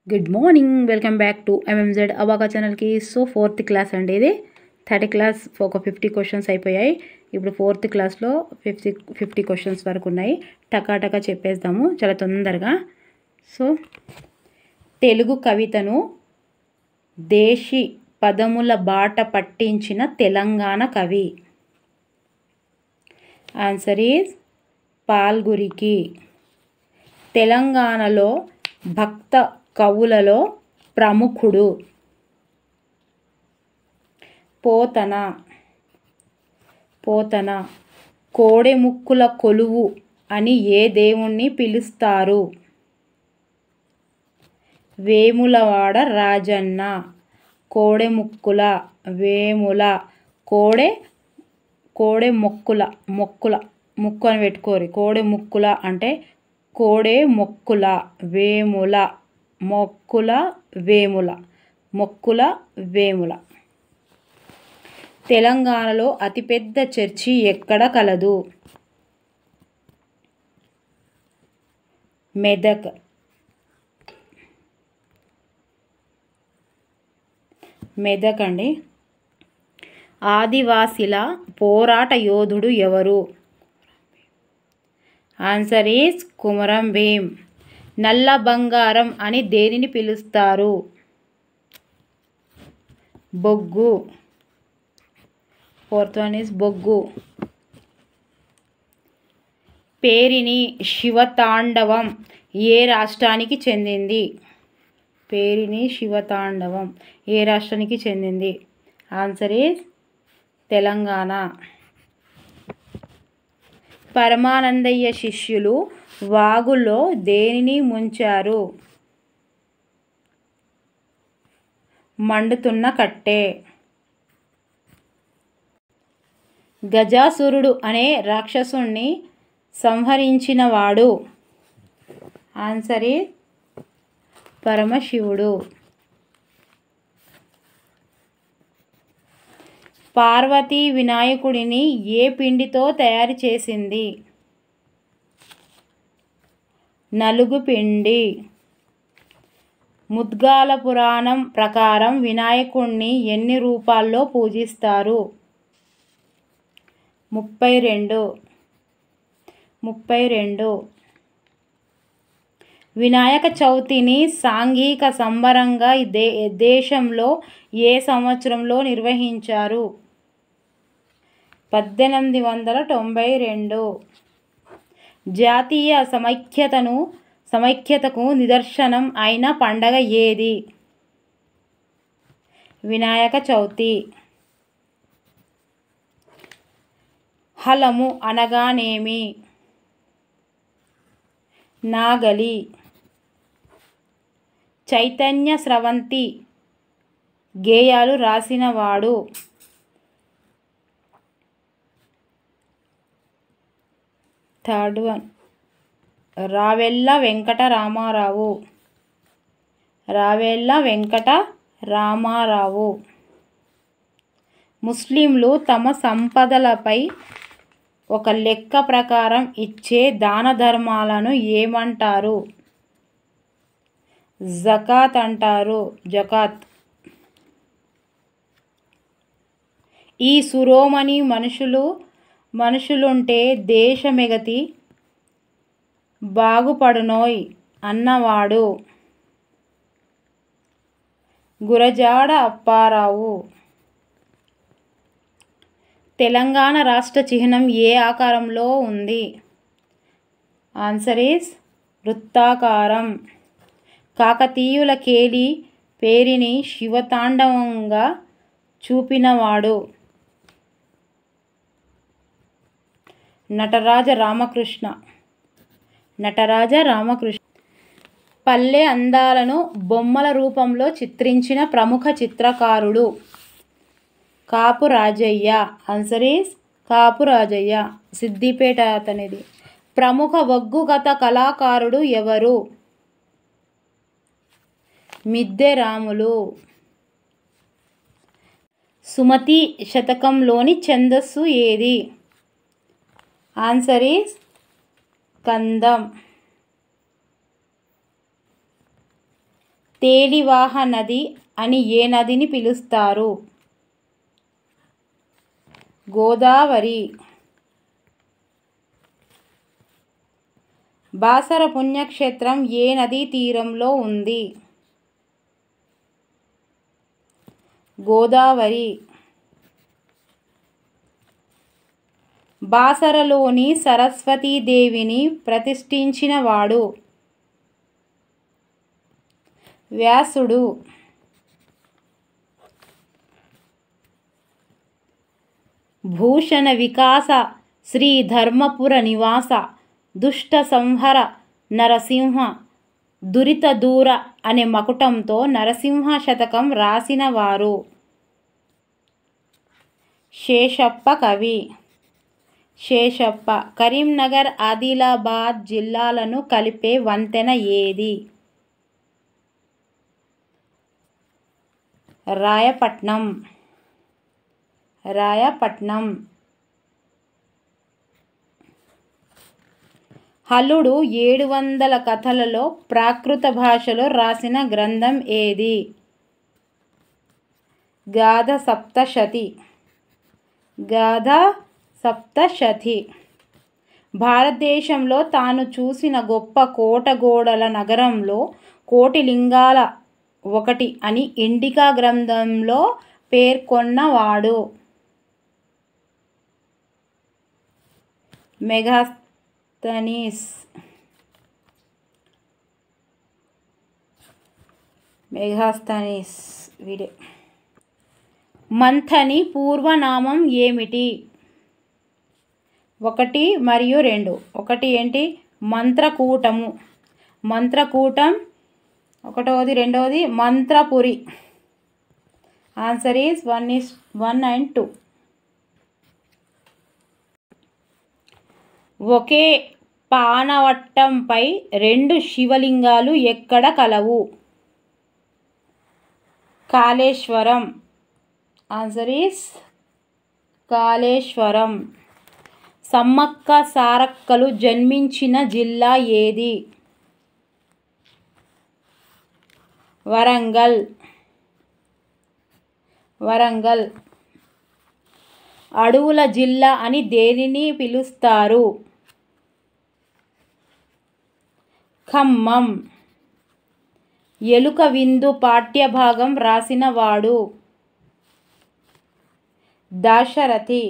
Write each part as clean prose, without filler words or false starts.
Good morning, welcome back to ఎంఎంజెడ్ abaca ఛానల్కి. So 4th class అండి ఇది. 3rd క్లాస్ ఒక 50 క్వశ్చన్స్ అయిపోయాయి. ఇప్పుడు 4th క్లాస్లో 50 క్వశ్చన్స్ వరకు ఉన్నాయి. టకాటకా చెప్పేద్దాము చాలా తొందరగా. సో తెలుగు కవితను దేశీ పదముల బాట పట్టించిన తెలంగాణ కవి. Answer is Palkuriki. తెలంగాణలో భక్త కవులలో ప్రముఖుడు పోతన. కోడెముక్కుల కొలువు అని ఏ దేవుణ్ణి పిలుస్తారు? వేములవాడ రాజన్న. కోడెముక్కుల వేముల కోడె ముక్కు అని పెట్టుకోరు. కోడెముక్కుల అంటే కోడెముక్కుల వేముల మొక్కుల వేముల. తెలంగాణలో అతిపెద్ద చర్చి ఎక్కడ కలదు? మెదక్ అండి. ఆదివాసీల పోరాట యోధుడు ఎవరు? Answer is Komaram Bheem. నల్ల బంగారం అని దేనిని పిలుస్తారు? బొగ్గు. 4th వన్ ఈజ్ బొగ్గు. పేరిణి శివతాండవం ఏ రాష్ట్రానికి చెందింది? పేరిణి శివతాండవం ఏ రాష్ట్రానికి చెందింది? Answer is Telangana. పరమానందయ్య శిష్యులు వాగులో దేనిని ముంచారు? మండుతున్న కట్టె. గజాసురుడు అనే రాక్షసుణ్ణి సంహరించినవాడు? ఆన్సర్ ఈజ్ పరమశివుడు. పార్వతీ వినాయకుడిని ఏ పిండితో తయారు చేసింది? నలుగు పిండి. ముద్గాల పురాణం ప్రకారం వినాయకుడిని ఎన్ని రూపాల్లో పూజిస్తారు? 32. వినాయక చవితిని సాంఘిక సంబరంగా దేశంలో ఏ సంవత్సరంలో నిర్వహించారు? 1892. జాతీయ సమైక్యతకు నిదర్శనం అయిన పండగ ఏది? వినాయక చవితి. హలము అనగానేమి? నాగలి. చైతన్య స్రవంతి గేయాలు రాసినవాడు? Third one Ravella Venkata Ramarao. ముస్లింలు తమ సంపదలపై ఒక లెక్క ప్రకారం ఇచ్చే దాన ధర్మాలను ఏమంటారు? జకాత్ అంటారు. జకాత్. ఈ శిరోమణి మనుషులుంటే దేశమెగతి బాగుపడునోయ్ అన్నవాడు? గురజాడ అప్పారావు. తెలంగాణ రాష్ట్ర చిహ్నం ఏ ఆకారంలో ఉంది? ఆన్సర్ ఈజ్ వృత్తాకారం. కాకతీయుల కేలి పేరిని శివతాండవంగా చూపినవాడు? నటరాజ రామకృష్ణ. పల్లె అందాలను బొమ్మల రూపంలో చిత్రించిన ప్రముఖ చిత్రకారుడు? కాపు రాజయ్య. ఆన్సర్ ఈజ్ కాపు రాజయ్య. సిద్దిపేట అతనిది. ప్రముఖ ఒగ్గు కథ కళాకారుడు ఎవరు? మిద్దె రాములు. సుమతి శతకంలోని ఛందస్సు ఏది? Answer is కందం. తేలివాహ నది అని ఏ నదిని పిలుస్తారు? గోదావరి. బాసర పుణ్యక్షేత్రం ఏ నదీ తీరంలో ఉంది? గోదావరి. బాసరలోని సరస్వతీదేవిని ప్రతిష్ఠించినవాడు? వ్యాసుడు. భూషణ వికాస శ్రీ ధర్మపుర నివాస దుష్ట సంహర నరసింహ దురిత దూర అనే మకుటంతో నరసింహ శతకం రాసినవారు? శేషప్ప కవి. శేషప్ప. కరీంనగర్ ఆదిలాబాద్ జిల్లాలను కలిపే వంతెన ఏది? రాయపట్నం. రాయపట్నం. హలుడు 700 కథలలో ప్రాకృత భాషలో రాసిన గ్రంథం ఏది? గాథ సప్తశతి. గాథ సప్తశతి. భారతదేశంలో తాను చూసిన గొప్ప కోటగోడల నగరంలో కోటిలింగాల ఒకటి అని ఇండికా గ్రంథంలో పేర్కొన్నవాడు? మెగాస్తనీస్. మెగాస్తనీస్ వీడే. మంథని పూర్వనామం ఏమిటి? 1 మరియు 2. 1 ఏంటి? మంత్రకూటము. మంత్రకూటం. 1వది 2వది మంత్రపురి. Answer is 1 and 2. ఒకే పానవట్టంపై 2 శివలింగాలు ఎక్కడ కలవు? కాళేశ్వరం. Answer is Kaleshwaram. సమ్మక్క సారక్కలు జన్మించిన జిల్లా ఏది? వరంగల్. వరంగల్. అడవుల జిల్లా అని దేనిని పిలుస్తారు? ఖమ్మం. ఎలుక విందు పాఠ్యభాగం రాసినవాడు? దాశరథి.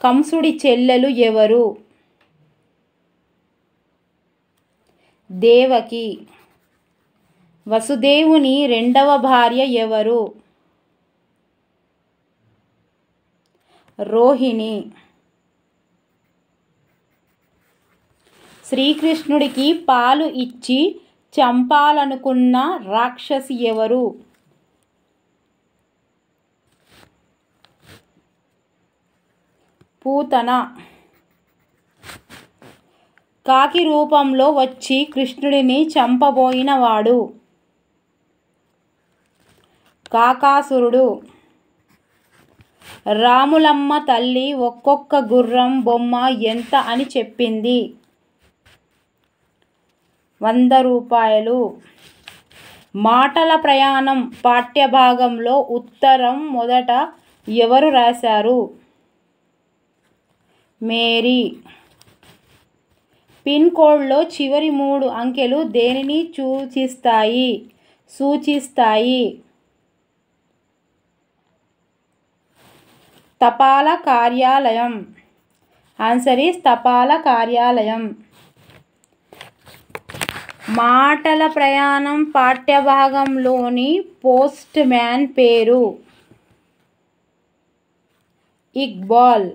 కంసుడి చెల్లెలు ఎవరు? దేవకి. వసుదేవుని 2వ భార్య ఎవరు? రోహిణి. శ్రీకృష్ణుడికి పాలు ఇచ్చి చంపాలనుకున్న రాక్షసి ఎవరు? పూతన. కాకి రూపంలో వచ్చి కృష్ణుడిని చంపబోయినవాడు? కాకాసురుడు. రాములమ్మ తల్లి ఒక్కొక్క గుర్రం బొమ్మ ఎంత అని చెప్పింది? 100 రూపాయలు. మాటల ప్రయాణం పాఠ్యభాగంలో ఉత్తరం మొదట ఎవరు రాశారు? మేరీ. పిన్ కోడ్లో చివరి 3 అంకెలు దేనిని సూచిస్తాయి? తపాలా కార్యాలయం. ఆన్సర్ ఈజ్ తపాలా కార్యాలయం. మాటల ప్రయాణం పాఠ్యభాగంలోని పోస్ట్ మ్యాన్ పేరు? ఇక్బాల్.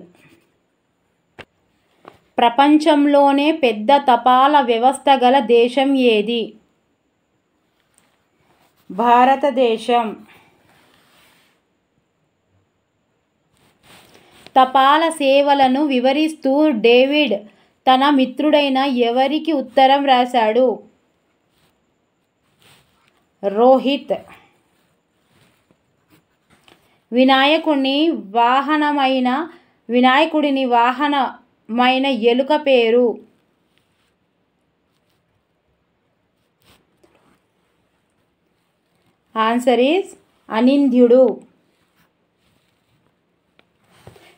ప్రపంచంలోనే పెద్ద తపాలా వ్యవస్థ గల దేశం ఏది? భారతదేశం. తపాలా సేవలను వివరిస్తూ డేవిడ్ తన మిత్రుడైన ఎవరికి ఉత్తరం రాశాడు? రోహిత్. వినాయకుడిని వాహనమైన ఎలుక పేరు? Answer is Anindyudu.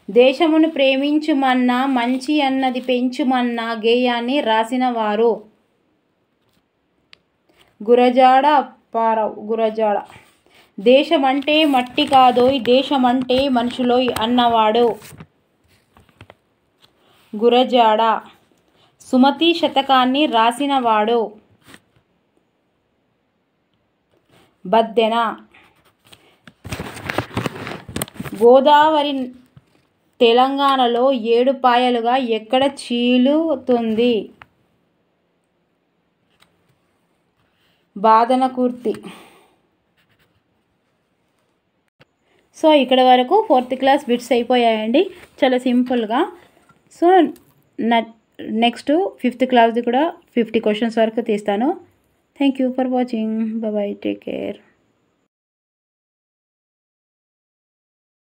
దేశమును ప్రేమించుమన్నా మంచి అన్నది పెంచుమన్నా గేయాన్ని రాసిన వారు. గురజాడ అప్పారావు. గురజాడ. దేశమంటే మట్టి కాదోయ్ దేశమంటే మనుషులోయ్ అన్నవాడు. గురజాడ. సుమతి శతకాన్ని రాసినవాడు. బద్దెన. గోదావరి తెలంగాణలో 7 పాయలుగా ఎక్కడ చీలుతుంది? బాదనకుర్తి. సో ఇక్కడ వరకు 4th క్లాస్ బిట్స్ అయిపోయాయండి, చాలా సింపుల్గా. సో నెక్స్ట్ 5th క్లాస్ది కూడా 50 క్వశ్చన్స్ వరకు తీస్తాను. Thank you for watching. Bye, take care.